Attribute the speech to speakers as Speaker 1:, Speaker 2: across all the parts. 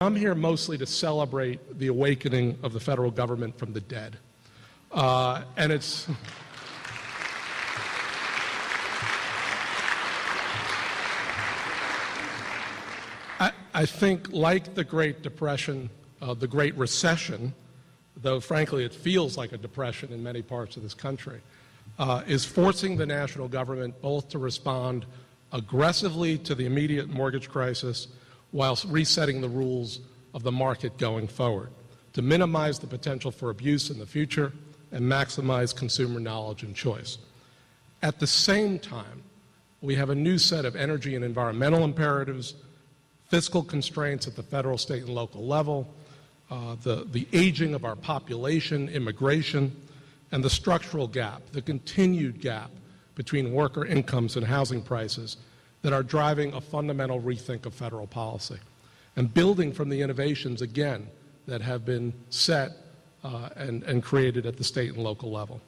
Speaker 1: I'm here mostly to celebrate the awakening of the federal government from the dead. And it's... I think, like the Great Depression, the Great Recession, though frankly it feels like a depression in many parts of this country, is forcing the national government both to respond aggressively to the immediate mortgage crisis whilst resetting the rules of the market going forward to minimize the potential for abuse in the future and maximize consumer knowledge and choice. At the same time, we have a new set of energy and environmental imperatives, fiscal constraints at the federal, state, and local level, the aging of our population, immigration, and the structural gap, the continued gap between worker incomes and housing prices that are driving a fundamental rethink of federal policy and building from the innovations, again, that have been set and created at the state and local level.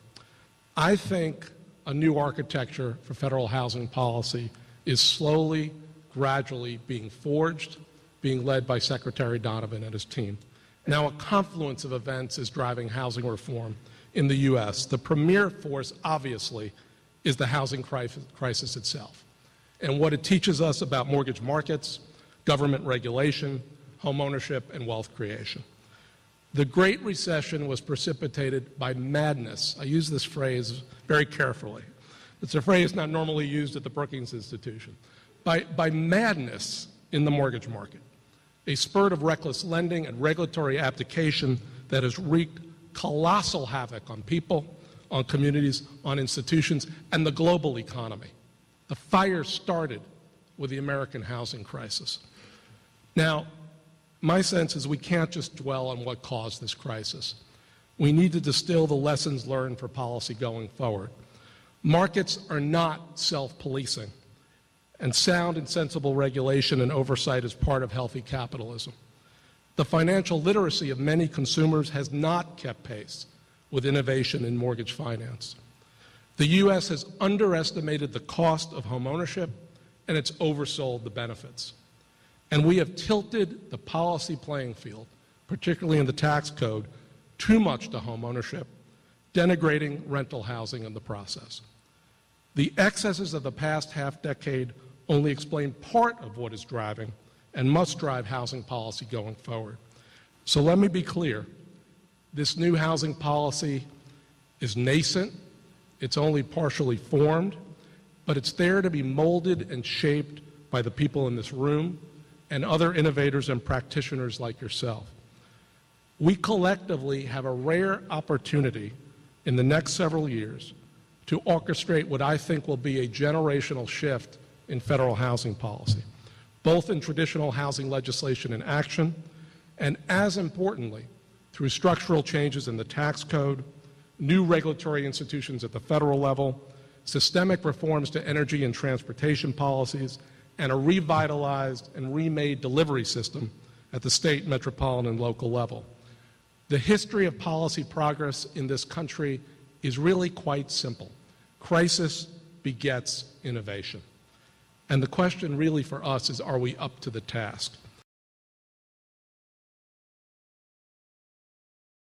Speaker 1: I think a new architecture for federal housing policy is slowly, gradually being forged, being led by Secretary Donovan and his team. Now, a confluence of events is driving housing reform in the U.S. The premier force, obviously, is the housing crisis itself and what it teaches us about mortgage markets, government regulation, home ownership, and wealth creation. The Great Recession was precipitated by madness. I use this phrase very carefully. It's a phrase not normally used at the Brookings Institution. By madness in the mortgage market, a spurt of reckless lending and regulatory abdication that has wreaked colossal havoc on people, on communities, on institutions, and the global economy. The fire started with the American housing crisis. Now, my sense is we can't just dwell on what caused this crisis. We need to distill the lessons learned for policy going forward. Markets are not self-policing, and sound and sensible regulation and oversight is part of healthy capitalism. The financial literacy of many consumers has not kept pace with innovation in mortgage finance. The U.S. has underestimated the cost of home ownership, and it's oversold the benefits. And we have tilted the policy playing field, particularly in the tax code, too much to home ownership, denigrating rental housing in the process. The excesses of the past half-decade only explain part of what is driving and must drive housing policy going forward. So let me be clear. This new housing policy is nascent. It's only partially formed, but it's there to be molded and shaped by the people in this room and other innovators and practitioners like yourself. We collectively have a rare opportunity in the next several years to orchestrate what I think will be a generational shift in federal housing policy, both in traditional housing legislation and action, and as importantly, through structural changes in the tax code, new regulatory institutions at the federal level, systemic reforms to energy and transportation policies, and a revitalized and remade delivery system at the state, metropolitan, and local level. The history of policy progress in this country is really quite simple. Crisis begets innovation. And the question really for us is, are we up to the task?